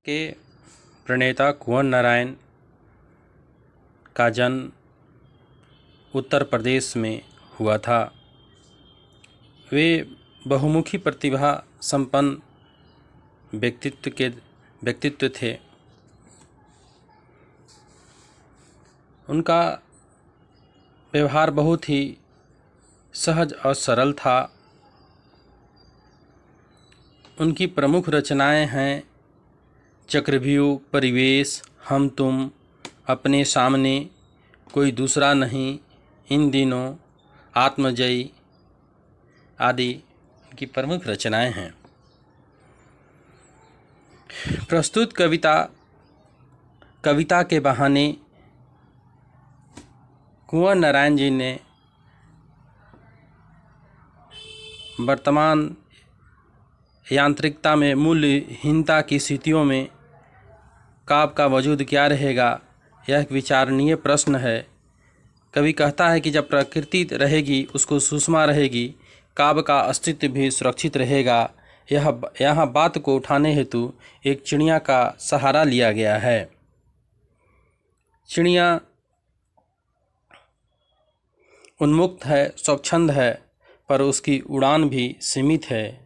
के प्रणेता कुंवर नारायण का जन्म उत्तर प्रदेश में हुआ था। वे बहुमुखी प्रतिभा संपन्न व्यक्तित्व थे। उनका व्यवहार बहुत ही सहज और सरल था। उनकी प्रमुख रचनाएं हैं चक्रव्यूह, परिवेश, हम तुम, अपने सामने, कोई दूसरा नहीं, इन दिनों, आत्मजयी आदि उनकी प्रमुख रचनाएं हैं। प्रस्तुत कविता के बहाने कुंवर नारायण जी ने वर्तमान यांत्रिकता में मूल्यहीनता की स्थितियों में काव्य का वजूद क्या रहेगा, यह एक विचारणीय प्रश्न है। कवि कहता है कि जब प्रकृति रहेगी, उसको सुषमा रहेगी, काव्य का अस्तित्व भी सुरक्षित रहेगा। यहाँ बात को उठाने हेतु एक चिड़िया का सहारा लिया गया है। चिड़िया उन्मुक्त है, स्वच्छंद है, पर उसकी उड़ान भी सीमित है।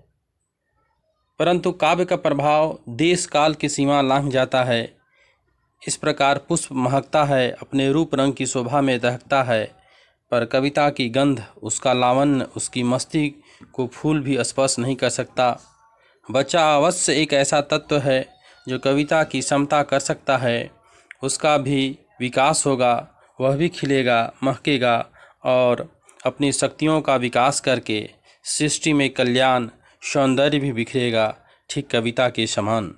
परंतु काव्य का प्रभाव देश काल की सीमा लांघ जाता है। इस प्रकार पुष्प महकता है, अपने रूप रंग की शोभा में दहकता है, पर कविता की गंध, उसका लावण्य, उसकी मस्ती को फूल भी स्पर्श नहीं कर सकता। बच्चा अवश्य एक ऐसा तत्व है जो कविता की समता कर सकता है। उसका भी विकास होगा, वह भी खिलेगा, महकेगा और अपनी शक्तियों का विकास करके सृष्टि में कल्याण, सौंदर्य भी बिखरेगा, ठीक कविता के समान।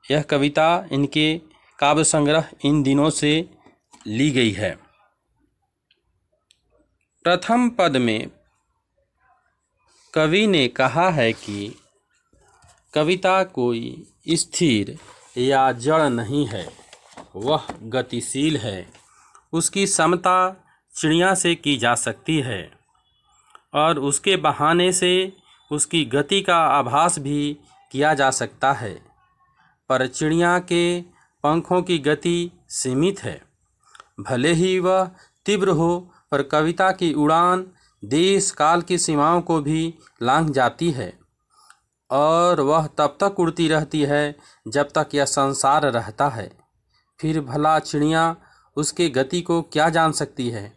यह कविता इनके काव्य संग्रह इन दिनों से ली गई है। प्रथम पद में कवि ने कहा है कि कविता कोई स्थिर या जड़ नहीं है, वह गतिशील है। उसकी समता चिड़िया से की जा सकती है और उसके बहाने से उसकी गति का आभास भी किया जा सकता है, पर चिड़िया के पंखों की गति सीमित है। भले ही वह तीव्र हो, पर कविता की उड़ान देश काल की सीमाओं को भी लांघ जाती है और वह तब तक उड़ती रहती है जब तक यह संसार रहता है। फिर भला चिड़िया उसके गति को क्या जान सकती है।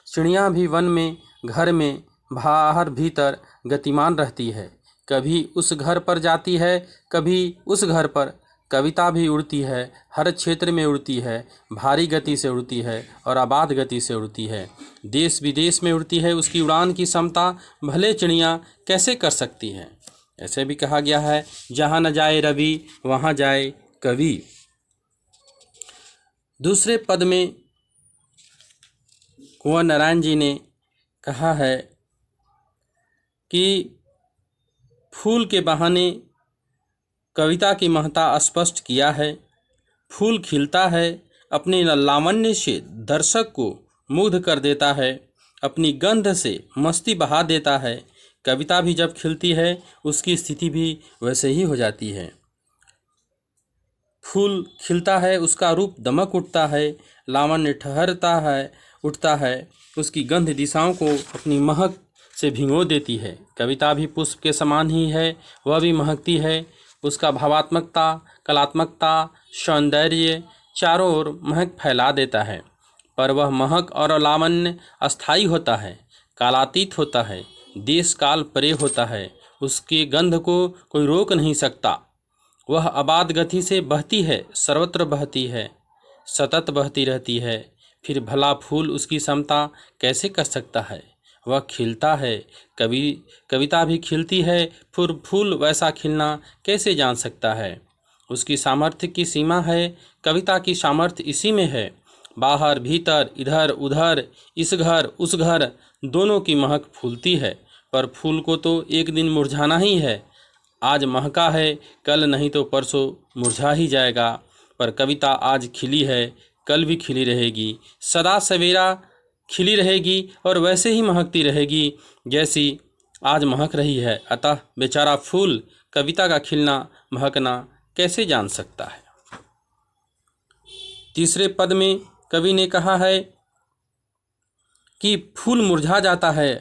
चिड़िया भी वन में, घर में, बाहर भीतर गतिमान रहती है। कभी उस घर पर जाती है, कभी उस घर पर। कविता भी उड़ती है, हर क्षेत्र में उड़ती है, भारी गति से उड़ती है और आबाद गति से उड़ती है, देश विदेश में उड़ती है। उसकी उड़ान की क्षमता भले चिड़िया कैसे कर सकती है। ऐसे भी कहा गया है, जहाँ न जाए रवि वहाँ जाए कवि। दूसरे पद में कुंवर नारायण जी ने कहा है कि फूल के बहाने कविता की महत्ता स्पष्ट किया है। फूल खिलता है, अपने लावण्य से दर्शक को मुग्ध कर देता है, अपनी गंध से मस्ती बहा देता है। कविता भी जब खिलती है, उसकी स्थिति भी वैसे ही हो जाती है। फूल खिलता है, उसका रूप दमक उठता है, लावण्य ठहरता है, उठता है, उसकी गंध दिशाओं को अपनी महक से भिगो देती है। कविता भी पुष्प के समान ही है, वह भी महकती है। उसका भावात्मकता, कलात्मकता, सौंदर्य चारों ओर महक फैला देता है, पर वह महक और लावण्य अस्थायी होता है, कालातीत होता है, देश काल परे होता है। उसकी गंध को कोई रोक नहीं सकता। वह आबाद गति से बहती है, सर्वत्र बहती है, सतत बहती रहती है। फिर भला फूल उसकी समता कैसे कर सकता है। वह खिलता है, कविता भी खिलती है, फिर फूल वैसा खिलना कैसे जान सकता है। उसकी सामर्थ्य की सीमा है, कविता की सामर्थ्य इसी में है। बाहर भीतर, इधर उधर, इस घर उस घर, दोनों की महक फूलती है, पर फूल को तो एक दिन मुरझाना ही है। आज महका है, कल नहीं तो परसों मुरझा ही जाएगा, पर कविता आज खिली है, कल भी खिली रहेगी, सदा सवेरा खिली रहेगी और वैसे ही महकती रहेगी जैसी आज महक रही है। अतः बेचारा फूल कविता का खिलना महकना कैसे जान सकता है। तीसरे पद में कवि ने कहा है कि फूल मुरझा जाता है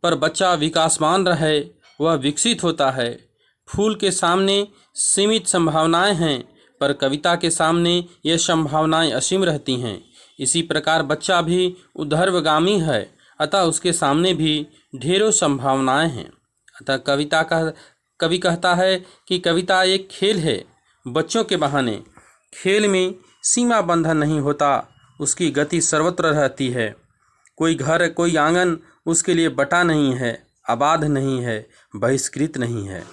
पर बच्चा विकासमान रहे, वह विकसित होता है। फूल के सामने सीमित संभावनाएं हैं पर कविता के सामने ये संभावनाएं असीम रहती हैं। इसी प्रकार बच्चा भी ऊर्ध्वगामी है, अतः उसके सामने भी ढेरों संभावनाएं हैं। अतः कवि कहता है कि कविता एक खेल है। बच्चों के बहाने खेल में सीमा बंधन नहीं होता, उसकी गति सर्वत्र रहती है। कोई घर कोई आंगन उसके लिए बटा नहीं है, आबाद नहीं है, बहिष्कृत नहीं है।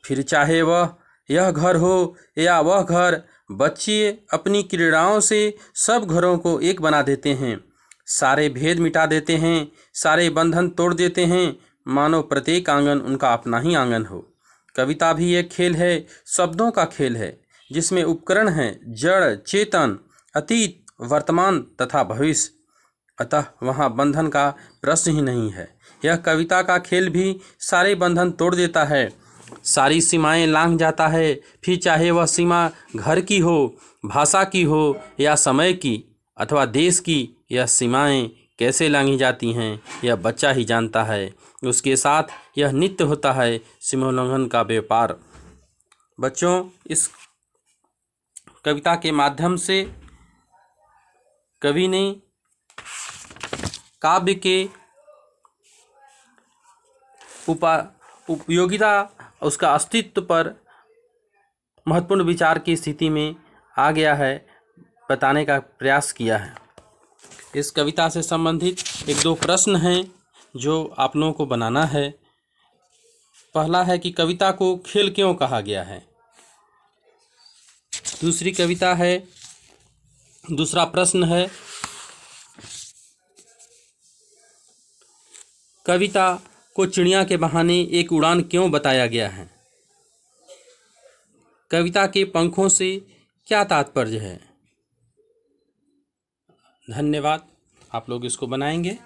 फिर चाहे वह यह घर हो या वह घर, बच्चे अपनी क्रीड़ाओं से सब घरों को एक बना देते हैं, सारे भेद मिटा देते हैं, सारे बंधन तोड़ देते हैं, मानो प्रत्येक आंगन उनका अपना ही आंगन हो। कविता भी एक खेल है, शब्दों का खेल है, जिसमें उपकरण हैं जड़, चेतन, अतीत, वर्तमान तथा भविष्य। अतः वहाँ बंधन का प्रश्न ही नहीं है। यह कविता का खेल भी सारे बंधन तोड़ देता है, सारी सीमाएं लांघ जाता है। फिर चाहे वह सीमा घर की हो, भाषा की हो या समय की अथवा देश की, यह सीमाएं कैसे लांघी जाती हैं यह बच्चा ही जानता है। उसके साथ यह नित्य होता है सीमोल्लंघन का व्यापार। बच्चों, इस कविता के माध्यम से कवि ने काव्य के उपयोगिता, उसका अस्तित्व पर महत्वपूर्ण विचार की स्थिति में आ गया है, बताने का प्रयास किया है। इस कविता से संबंधित एक दो प्रश्न हैं जो आप लोगों को बनाना है। पहला है कि कविता को खेल क्यों कहा गया है। दूसरा प्रश्न है कविता को चिड़िया के बहाने एक उड़ान क्यों बताया गया है। कविता के पंखों से क्या तात्पर्य है। धन्यवाद। आप लोग इसको बनाएंगे।